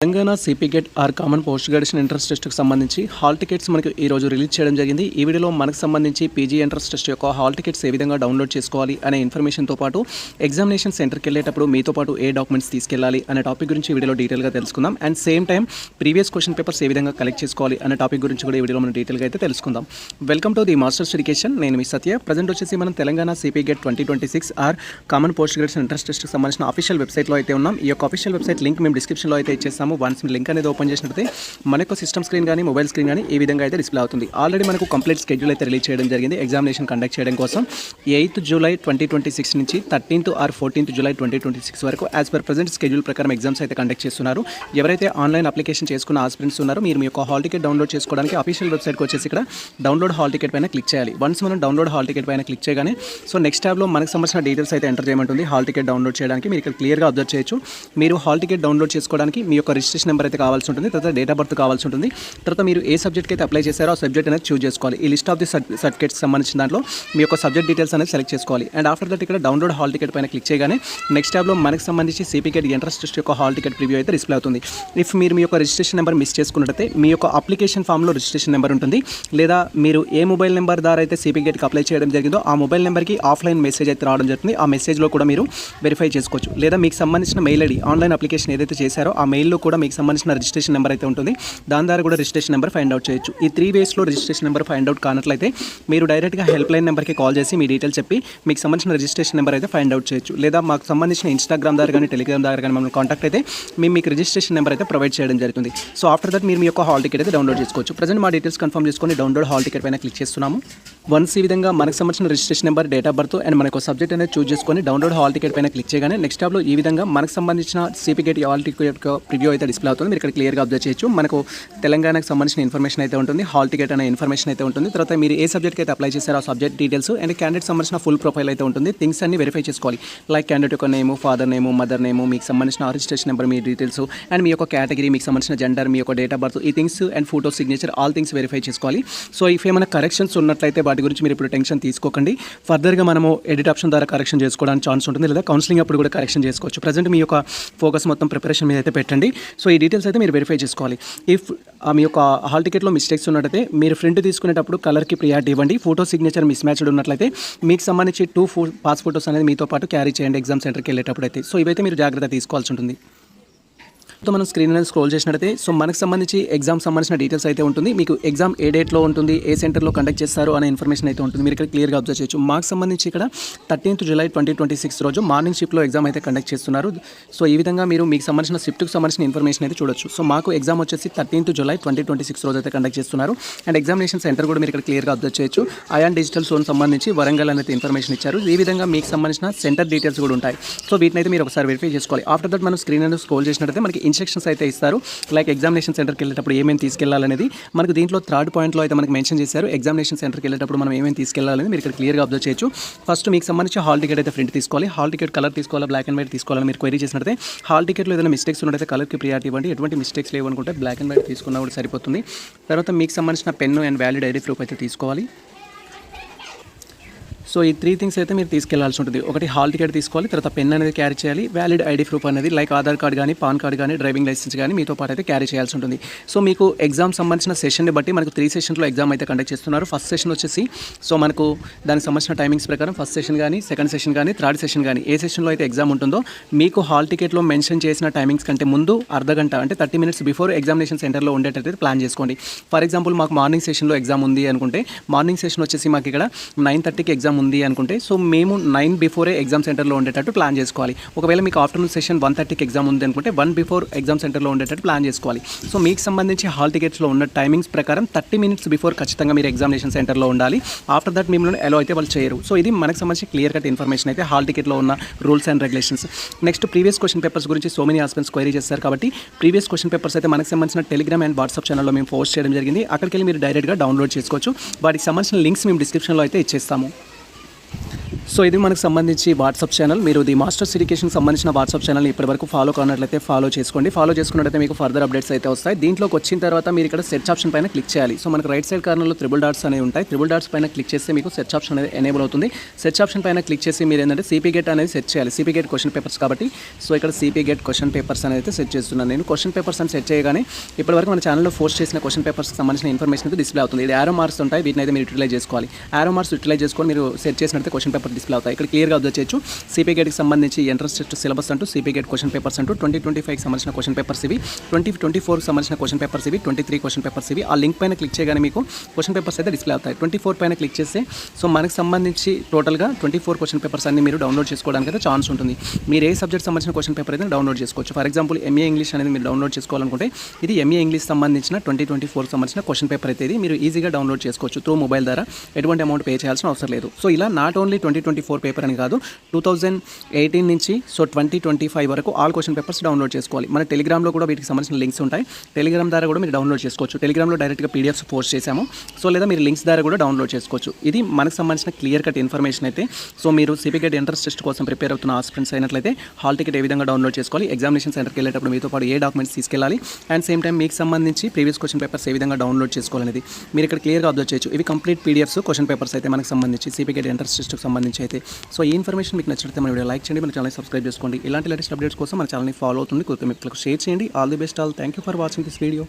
Telangana CP GET or common post graduation entrance టెస్ట్కి సంబంధించి hall tickets మనకు ఈ రోజు రిలీజ్ చేయడం జరిగింది. ఈ వీడియోలో మనకు సంబంధించి పీజీ ఎంట్రన్స్ టెస్ట్ యొక్క హాల్ టికెట్స్ ఏ విధంగా డౌన్లోడ్ చేసుకోవాలి అనే ఇన్ఫర్మేషన్తో పాటు ఎగ్జామినేషన్ సెంటర్కి వెళ్ళేటప్పుడు మీతో పాటు ఏ డాక్యుమెంట్స్ తీసుకెళ్లాలి అనే టాపిక్ గురించి వీడియోలో డీటెయిల్గా తెలుసుకుందాం. And same time previous question papers ఏ విధంగా కలెక్ట్ చేసుకోవాలి అనే టాపిక్ గురించి కూడా ఈ వీడియోలో మనం డీటెయిల్గా అయితే తెలుసుకుందాం. Welcome to the masters education. నేను మీ సత్య. ప్రజెంట్ వచ్చేసి మనం Telangana CP GET 2026 or common post graduation entrance టెస్ట్కి సంబంధించిన అఫీషియల్ వెబ్సైట్లో అయితే ఉన్నాం. ఈ యొక్క అఫీషియల్ వెబ్సైట్ లింక్ మేము డిస్క్రిప్షన్లో అయితే ఇచ్చేస్తాము. వన్స్ లింక్ అనేది ఓపెన్ చేసినట్లయితే మనకు సిస్టమ్ స్క్రీన్ కానీ మొబైల్ స్క్రీన్ కానీ ఈ విధంగా అయితే డిస్ప్లే అవుతుంది. ఆల్రెడీ మనకు కంప్లీట్ షెడ్యూల్ అయితే రిలీజ్ చేయడం జరిగింది ఎగ్జామినేషన్ కండక్ట్ చేయడం కోసం. 8th జూలై 2026 నుంచి 13th ఆర్ 14th జూలై 2026 వరకు యాజ్ పర్ ప్రజెంట్ షెడ్యూల్ ప్రకారం ఎగ్జామ్స్ అయితే కండక్ట్ చేస్తున్నారు. ఎవరైతే ఆన్లైన్ అప్లికేషన్ చేసుకున్న ఆస్పిరెంట్స్ ఉన్నారో మీరు మీ యొక్క హాల్ టికెట్ డౌన్లోడ్ చేసుకోవడానికి అఫీషియల్ వెబ్సైట్కి వచ్చేసి ఇక్కడ డౌన్లోడ్ హాల్ టికెట్ పైన క్లిక్ చేయాలి. వన్స్ మనం డౌన్లోడ్ హాల్ టికెట్ పైన క్లిక్ చేయగానే నెక్స్ట్ ట్యాబ్లో మనకు సంబంధించిన డీటెయిల్స్ అయితే ఎంటర్ చేయమంటుంది. హాల్ టికెట్ డౌన్లోడ్ చేయడానికి మీరు ఇక్కడ క్లియర్గా అబ్జర్వ్ చేయొచ్చు. మీరు హాల్ టికెట్ డౌన్లోడ్ చేసుకోవడానికి మీ యొక్క రిజిస్ట్రేషన్ నెంబర్ అయితే కావాల్సి ఉంటుంది, తర్వాత డేట్ ఆఫ్ బర్త్ కావాల్సి ఉంటుంది, తర్వాత మీరు ఏ సబ్జెక్ట్కి అయితే అప్లై చేశారో ఆ సబ్జెక్ట్ అనేది చూస్ చేసుకోవాలి. ఈ లిస్ట్ ఆఫ్ ది సర్టిఫికేట్స్ సంబంధించిన దాంట్లో మీ యొక్క సబ్జెక్ట్ డీటెయిల్స్ అనేది సెలెక్ట్ చేసుకోవాలి. అండ్ ఆఫ్టర్ దట్ ఇక్కడ డౌన్లోడ్ హాల్ టికెట్ పైన క్లిక్ చేయగానే నెక్స్ట్ ట్యాబ్లో మనకు సంబంధించి సిపి గెట్ ఎంట్రన్స్ టెస్ట్ యొక్క హాల్ టికెట్ ప్రివ్యూ అయితే డిస్ప్లే అవుతుంది. ఇఫ్ మీరు మీ యొక్క రిజిస్ట్రేషన్ నెంబర్ మిస్ చేసుకున్నట్టయితే మీ యొక్క అప్లికేషన్ ఫామ్లో రిజిస్ట్రేషన్ నెంబర్ ఉంటుంది, లేదా మీరు ఏ మొబైల్ నెంబర్ ద్వారా అయితే సిపి గెట్కి అప్లై చేయడం జరిగిందో ఆ మొబైల్ నెంబర్కి ఆఫ్లైన్ మెసేజ్ అయితే రావడం జరుగుతుంది. ఆ మెసేజ్లో కూడా మీరు వెరిఫై చేసుకోవచ్చు. లేదా మీకు సంబంధించిన మెయిల్ ఐడి ఆన్లైన్ అప్లికేషన్ ఏదైతే చేశారో ఆ మెయిల్లో కూడా మీకు సంబంధించిన రిజిస్ట్రేషన్ నెంబర్ అయితే ఉంటుంది. దాని ద్వారా కూడా రిజిస్ట్రేషన్ నెంబర్ ఫైండ్ అవుట్ చేయొచ్చు. ఈ 3 వేస్లో రిజిస్ట్రేషన్ నెంబర్ ఫైండ్ అవుట్ కానట్లయితే మీరు డైరెక్ట్గా హెల్ప్ లైన్ నెంబర్కి కాల్ చేసి మీ డీటెయిల్స్ చెప్పి మీకు సంబంధించిన రిజిస్ట్రేషన్ నెంబర్ అయితే ఫైండ్ అవుట్ చేయొచ్చు. లేదా మాకు సంబంధించిన ఇన్స్టాగ్రామ్ ద్వారా కానీ టెలిగ్రామ్ ద్వారా కానీ మమ్మల్ని కాంటాక్ట్ అయితే మేము మీకు రిజిస్ట్రేషన్ నెంబర్ అయితే ప్రొవైడ్ చేయడం జరుగుతుంది. సో ఆఫ్టర్ దట్ మీరు మీ యొక్క హాల్ టికెట్ అయితే డౌన్లోడ్ చేసుకోవచ్చు. ప్రజెంట్ మా డీటెయిల్స్ కన్ఫర్మ్ చేసుకొని డౌన్లోడ్ హాల్ టికెట్ పైన క్లిక్ చేస్తున్నాము. వన్స్ ఈ విధంగా మనకు సంబంధించిన registration number, date of birth and మనకు సబ్జెక్ట్ అనేది చూస్ చేసుకొని డౌన్లోడ్ హాల్ టికెట్ పైన క్లిక్ చేయగానే నెక్స్ట్ ట్యాబ్లో ఈ విధంగా మనకు సంబంధించిన CP get hall ticket preview అయితే డిస్ప్లే అవుతుంది. మీరు ఇక్కడ క్లియర్గా అబ్జర్వ్ చేయొచ్చు. మనకు తెలంగాణకు సంబంధించిన ఇన్ఫర్మేషన్ అయితే ఉంటుంది, హాల్ టికెట్ అనే ఇన్ఫర్మేషన్ అయితే ఉంటుంది, తర్వాత మీరు ఏ సబ్జెక్ట్కి అయితే అప్లై చేశారో ఆ సబ్జెక్ట్ డీటెయిల్స్ అండ్ క్యాండిడేట్ సంబంధించిన ఫుల్ ప్రొఫైల్ అయితే ఉంటుంది. థింగ్స్ అన్ని వెరిఫై చేసుకోవాలి. లైక్ క్యాండిడేట్ యొక్క నేము, ఫాదర్ నేము, మదర్ నేము, మీకు సంబంధించిన రిజిస్ట్రేషన్ నెంబర్, మీ డీటెయిల్స్ అండ్ మీ యొక్క కేటగిరీ, మీకు సంబంధించిన జెండర్, మీ యొక్క డేట్ ఆఫ్ బర్త్, ఈ things and photo signature all things verify చేసుకోవాలి. సో ఇఫ్ ఏమైనా కరెక్షన్స్ ఉన్నట్లయితే వాటి గురించి మీరు ఇప్పుడు టెన్షన్ తీసుకోకండి. ఫర్దర్గా మనము ఎడిట్ ఆప్షన్ ద్వారా కరెక్షన్ చేసుకోవడానికి ఛాన్స్ ఉంటుంది, లేదా కౌన్సిలింగ్ అప్పుడు కూడా కరెక్షన్ చేసుకోవచ్చు. ప్రజెంట్ మీ యొక్క ఫోకస్ మొత్తం ప్రిపరేషన్ మీద అయితే పెట్టండి. సో ఈ డీటెయిల్స్ అయితే మీరు వెరిఫై చేసుకోవాలి. ఇఫ్ మీ యొక్క హాల్ టికెట్లో మిస్టేక్స్ ఉన్నట్టయితే మీరు ప్రింట్ తీసుకునేటప్పుడు కలర్కి ప్రియారిటీ ఇవ్వండి. ఫోటో సిగ్నేచర్ మిస్ మ్యాచ్డ్ ఉన్నట్లయితే మీకు సంబంధించి 2 పాస్ ఫోటోస్ అనేది మీతో పాటు క్యారీ చేయండి ఎగ్జామ్ సెంటర్కి వెళ్ళేటప్పుడు అయితే. సో ఇవైతే మీరు జాగ్రత్త తీసుకోవాల్సి ఉంటుంది. సో మనం స్క్రీన్ అనేది స్క్రోల్ చేసినట్టయితే మనకు సంబంధించి ఎగ్జామ్ సంబంధించిన డీటెయిల్స్ అయితే ఉంటుంది. మీకు ఎగ్జామ్ ఏ డేట్లో ఉంటుంది, ఏ సెంటర్లో కండక్ట్ చేస్తారు అనే ఇన్ఫర్మేషన్ అయితే ఉంటుంది. మీరు ఇక్కడ క్లియర్గా అబ్జర్వ్ చేయొచ్చు. మాకు సంబంధించి ఇక్కడ 13th జూలై 2026 రోజు మార్నింగ్ షిఫ్ట్లో ఎగ్జామ్ అయితే కండక్ట్ చేస్తున్నారు. సో ఈ విధంగా మీరు మీకు సంబంధించిన షిఫ్ట్కి సంబంధించిన ఇన్ఫర్మేషన్ అయితే చూడొచ్చు. సో మాకు ఎగ్జామ్ వచ్చేసి 13th జూలై 2026 రోజు అయితే కండక్ట్ చేస్తున్నారు. అండ్ ఎగ్జామినేషన్ సెంటర్ కూడా మీరు ఇక్కడ క్లియర్గా అబ్జర్వ్ చేయొచ్చు. అయాన్ డిజిటల్ జోన్ సంబంధించి వరంగల్ అనేది ఇన్ఫర్మేషన్ ఇచ్చారు. ఈ విధంగా మీకు సంబంధించిన సెంటర్ డీటెయిల్స్ కూడా ఉంటాయి. సో వీటిని అయితే మీరు ఒకసారి వెరిఫై చేసుకోవాలి. ఆఫ్టర్ దట్ మనం స్క్రీన్ అనేది స్క్రోల్ చేసినట్టయితే మనకి ఇన్స్ట్రక్షన్స్ అయితే ఇస్తారు. లైక్ ఎగ్జామినేషన్ సెంటర్కి వెళ్ళేటప్పుడు ఏమేమి తీసుకెళ్లాలనేది మనకు దీంట్లో 3rd పాయింట్లో అయితే మనకి మెన్షన్ చేశారు. ఎగ్జామినేషన్ సెంటర్కి వెళ్ళేటప్పుడు మనం ఏమేమి తీసుకెళ్లాలని మీరు ఇక్కడ క్లియర్గా అబ్జర్వ్ చేయొచ్చు. ఫస్ట్ మీకు సంబంధించి హాల్ టికెట్ అయితే ప్రింట్ తీసుకోవాలి. హాల్ టికెట్ కలర్ తీసుకోవాలా, బ్లాక్ అండ్ వైట్ తీసుకోవాలని మీరు క్వైరీ చేసినట్లయితే హాల్ టికెట్లో ఏదైనా మిస్టేక్స్ ఉన్నట్టయితే కలర్కి ప్రియారిటీ ఇవ్వండి. ఎటువంటి మిస్టేక్స్ లేవు అనుకుంటే బ్లాక్ అండ్ వైట్ తీసుకున్నా కూడా సరిపోతుంది. తర్వాత మీకు సంబంధించిన pen and valid ID proof అయితే తీసుకోవాలి. సో ఈ 3 థింగ్స్ అయితే మీరు తీసుకెళ్లాల్సి ఉంటుంది. ఒకటి హాల్ టికెట్ తీసుకోవాలి, తర్వాత పెన్ అనేది క్యారీ చేయాలి, వ్యాలిడ్ ఐడి ప్రూఫ్ అనేది లైక్ ఆధార్ కార్డ్ కానీ, పాన్ కార్డ్ కానీ, డ్రైవింగ్ లైసెన్స్ కానీ మీతో పాటు అయితే క్యారీ చేయాల్సి ఉంటుంది. సో మీకు ఎగ్జామ్ సంబంధించిన సెషన్ని బట్టి మనకు 3 సెషన్లో ఎగ్జామ్ అయితే కండక్ట్ చేస్తున్నారు. ఫస్ట్ సెషన్ వచ్చేసి మనకు దానికి సంబంధించిన టైమింగ్స్ ప్రకారం ఫస్ట్ సెషన్ కానీ, సెకండ్ సెషన్ కానీ, థర్డ్ సెషన్ కానీ ఏ సెషన్లో అయితే ఎగ్జామ్ ఉంటుందో మీకు హాల్ టికెట్లో మెన్షన్ చేసిన టైమింగ్స్ కంటే ముందు అర్ధగంట అంటే 30 minutes బిఫోర్ ఎగ్జామినేషన్ సెంటర్లో ఉండేటట్టు ప్లాన్ చేసుకోండి. ఫర్ ఎగ్జాంపుల్ మాకు మార్నింగ్ సెషన్లో ఎగ్జామ్ ఉంది అనుకుంటే, మార్నింగ్ సెషన్ వచ్చేసి మాకు ఇక్కడ 9:30కి ఎగ్జామ్ ఉంది అనుకుంటే మేము 9 బిఫోరే ఎగ్జామ్ సెంటర్లో ఉండేటట్టు ప్లాన్ చేసుకోవాలి. ఒకవేళ మీకు ఆఫ్టర్నూన్ సెషన్ 1:30కి ఎగ్జామ్ ఉంది అనుకుంటే 1 బిఫోర్ ఎగ్జామ్ సెంటర్లో ఉండేటట్టు ప్లాన్ చేసుకోవాలి. సో మీకు సంబంధించి హాల్ టికెట్స్లో ఉన్న టైమింగ్స్ ప్రకారం 30 minutes బిఫోర్ ఖచ్చితంగా మీరు ఎగ్జామినేషన్ సెంటర్లో ఉండాలి. ఆఫ్టర్ దట్ మిమ్మల్ని ఎలా అయితే వాళ్ళు చేయరు. సో ఇది మనకు సంబంధించి క్లియర్ కట్ ఇన్ఫర్మేషన్ అయితే హాల్ టికెట్లో ఉన్న rules and regulations. Next previous question papers గురించి మెనీ ఆస్పిరెంట్స్ క్వైరీ చేస్తారు కాబట్టి ప్రీవియస్ క్వశ్చన్ పేపర్స్ అయితే మనకు సంబంధించిన టెలిగ్రామ్ అండ్ వాట్సాప్ ఛానల్లో మేము పోస్ట్ చేయడం జరిగింది. అక్కడికి వెళ్ళి మీరు డైరెక్ట్గా డౌన్లోడ్ చేసుకోవచ్చు. వాటికి సంబంధించిన లింక్స్ మేము డిస్క్రిప్షన్లో అయితే ఇచ్చేస్తాము. సో ఇది మనకు సంబంధించి వాట్సాప్ ఛానల్. మీరు ది మాస్టర్స్ ఎడ్యుకేషన్ సంబంధించిన వాట్సాప్ ఛానల్ని ఇప్పటివరకు ఫాలో కానట్లయితే ఫాలో చేసుకోండి. ఫాలో చేసుకున్నట్లయితే మీకు ఫర్దర్ అప్డేట్స్ అయితే వస్తాయి. దీంట్లోకి వచ్చిన తర్వాత మీరు ఇక్కడ సెర్చ్ ఆప్షన్ పైన క్లిక్ చేయాలి. సో మనకు రైట్ సైడ్ కార్నర్లో త్రిబుల్ డాట్స్ అనేవి ఉంటాయి. త్రిబుల్ డాట్స్ పైన క్లిక్ చేస్తే మీకు సెర్చ్ ఆప్షన్ అనేది ఎనేబుల్ అవుతుంది. సెర్చ్ ఆప్షన్ పైన క్లిక్ చేసి మీరు ఏంటంటే సిపి గేట్ అనేది సెట్ చేయాలి. సిపి గేట్ క్వశ్చన్ పేపర్స్ కాబట్టి సో ఇక్కడ సిపి గేట్ క్వశ్చన్ పేపర్స్ అనేది సెట్ చేస్తున్నాను. నేను క్వశ్చన్ పేపర్స్ అని సెట్ చేయగానే ఇప్పటివరకు మన ఛానల్లో పోస్ట్ చేసిన క్వశ్చన్ పేపర్స్కి సంబంధించిన ఇన్ఫర్మేషన్ అయితే డిస్ప్లే అవుతుంది. ఇది యారో మార్క్స్ ఉంటాయి. వీటిని అయితే మీరు యూటిలైజ్ చేసుకోవాలి. యారో మార్క్స్ యూటిలైజ్ చేసుకొని మీరు సెట్ చేసినట్టు క్వశ్చన్ పేపర్ డిస్ప్లే అవుతాయి. ఇక్కడ క్లియర్గా అబ్జర్వ్ చేయొచ్చు. సిపి గేట్కి సంబంధించి ఎంట్రన్స్ టెస్ట్ సిలబస్ అంటూ సిపి గేట్ క్వశ్చన్ పేపర్స్ అంటూ 2025కి సంబంధించిన క్వశ్చన్ పేపర్స్ ఇవి, 2024కి సంబంధించిన క్వశ్చన్ పేపర్స్ ఇవి, 23 క్వశ్చన్ పేపర్స్ ఇవి. ఆ లింక్ పైన క్లిక్ చేయగానే మీకు క్వశ్చన్ పేపర్స్ అయితే డిస్ప్లే అవుతాయి. 24 పైన క్లిక్ చేస్తే సో మనకు సంబంధించి టోటల్గా 24 క్వశ్చన్ పేపర్స్ అన్ని మీరు డౌన్లోడ్ చేసుకోవడానికి అయితే ఛాన్స్ ఉంటుంది. మీరు ఏ సబ్జెక్ట్ సంబంధించిన క్వశ్చన్ పేపర్ అయితే డౌన్లోడ్ చేసుకోవచ్చు. ఫర్ ఎగ్జాంపుల్ ఎంఏ ఇంగ్లీష్ అనేది మీరు డౌన్లోడ్ చేసుకోవాలనుకుంటే ఇది ఎంఏ ఇంగ్లీష్ సంబంధించిన 2024 సంబంధించిన క్వశ్చన్ పేపర్ అయితే ఇది మీరు ఈజీగా డౌన్లోడ్ చేసుకోవచ్చు త్రూ మొబైల్ ద్వారా. ఎటువంటి అమౌంట్ పే చేయాల్సిన అవసరం లేదు. సో ఇలా నాట్ ఓన్లీ 2024 పేపర్ అని కాదు, 2018 నుంచి సో 2025 వరకు ఆల్ క్వశ్చన్ పేపర్స్ డౌన్లోడ్ చేసుకోవాలి. మన టెలిగ్రామ్లో కూడా వీటికి సంబంధించిన లింక్స్ ఉంటాయి. టెలిగ్రామ్ ద్వారా కూడా మీరు డౌన్లోడ్ చేసుకోవచ్చు. టెలిగ్రామ్లో డైరెక్ట్గా పీడిఎఫ్స్ పోస్ట్ చేసాము. సో లేదా మీరు లింక్స్ ద్వారా కూడా డౌన్లోడ్ చేసుకోవచ్చు. ఇది మనకు సంబంధించిన క్లియర్ కట్ ఇన్ఫర్మేషన్ అయితే. సో మీరు సిపి గేట్ ఎంట్రన్స్ టెస్ట్ కోసం ప్రిపేర్ అవుతున్న ఆస్పిరెంట్స్ అయినట్లయితే హాల్ టికెట్ ఏ విధంగా డౌన్లోడ్ చేసుకోవాలి, ఎగ్జామినేషన్ సెంటర్కి వెళ్ళేటప్పుడు మీతో పాటు ఏ డాక్యుమెంట్స్ తీసుకెళ్ళాలి, అండ్ సేమ్ టైం మీకు సంబంధించి ప్రీవియస్ క్వశ్చన్ పేపర్స్ ఏ విధంగా డౌన్లోడ్ చేసుకోవాలనేది మీరు ఇక్కడ క్లియర్గా అబ్జర్వ్ చేయొచ్చు. ఇవి కంప్లీట్ పీడిఎఫ్స్ క్వశ్చన్ పేపర్స్ అయితే మనకు సంబంధించి సిపి గేట్ ఎంట్రన్స్ టెస్ట్కి సంబంధించి అయితే. సో ఈ ఇన్ఫర్మేషన్ మీకు నచ్చితే మన వీడియో లైక్ చేయండి, మన ఛానల్ సబ్స్క్రైబ్ చేసుకోండి. ఇలాంటి లేటెస్ట్ అప్డేట్స్ కోసం మన ఛానల్ని ఫాలో అవుతుంది, మీకు షేర్ చేయండి. All the best all. Thank you for watching this video.